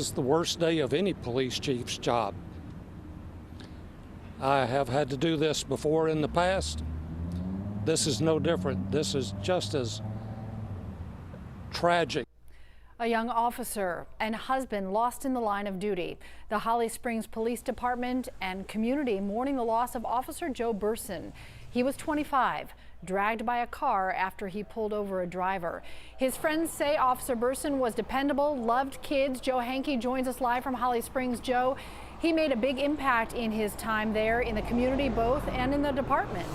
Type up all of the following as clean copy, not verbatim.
It's the worst day of any police chief's job. I have had to do this before in the past. This is no different. This is just as tragic. A young officer and husband lost in the line of duty. The Holly Springs Police Department and community mourning the loss of Officer Joe Burson. He was 25, dragged by a car after he pulled over a driver. His friends say Officer Burson was dependable, loved kids. Joe Hankey joins us live from Holly Springs. Joe, he made a big impact in his time there in the community, both and in the department.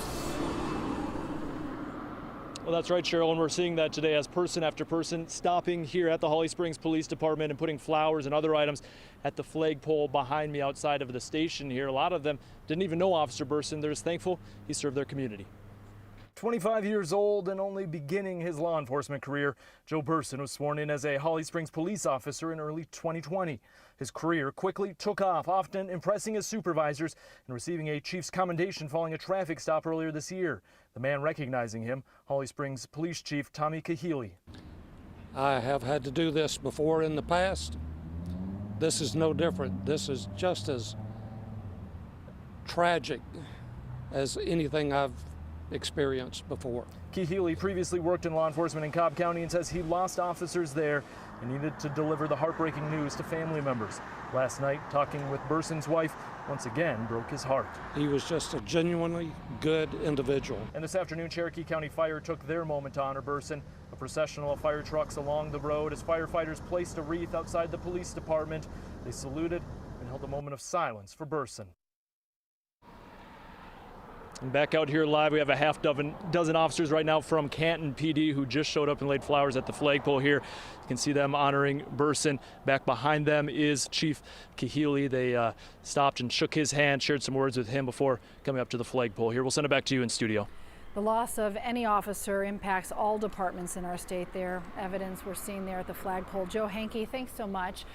Well, that's right, Cheryl, and we're seeing that today as person after person stopping here at the Holly Springs Police Department and putting flowers and other items at the flagpole behind me outside of the station here. A lot of them didn't even know Officer Burson. They're just thankful he served their community. 25 years old and only beginning his law enforcement career, Joe Burson was sworn in as a Holly Springs police officer in early 2020. His career quickly took off, often impressing his supervisors and receiving a chief's commendation following a traffic stop earlier this year. The man recognizing him, Holly Springs Police Chief Tommy Kahili. I have had to do this before in the past. This is no different. This is just as tragic as anything I've experienced before. Kahili previously worked in law enforcement in Cobb County and says he lost officers there and needed to deliver the heartbreaking news to family members. Last night, talking with Burson's wife, once again broke his heart. He was just a genuinely good individual. And this afternoon, Cherokee County Fire took their moment to honor Burson. A procession of fire trucks along the road as firefighters placed a wreath outside the police department. They saluted and held a moment of silence for Burson. And back out here live, we have a half dozen officers right now from Canton PD who just showed up and laid flowers at the flagpole here. You can see them honoring Burson. Back behind them is Chief Kahili. They stopped and shook his hand, shared some words with him before coming up to the flagpole here. We'll send it back to you in studio. The loss of any officer impacts all departments in our state there. Evidence we're seeing there at the flagpole. Joe Hankey, thanks so much.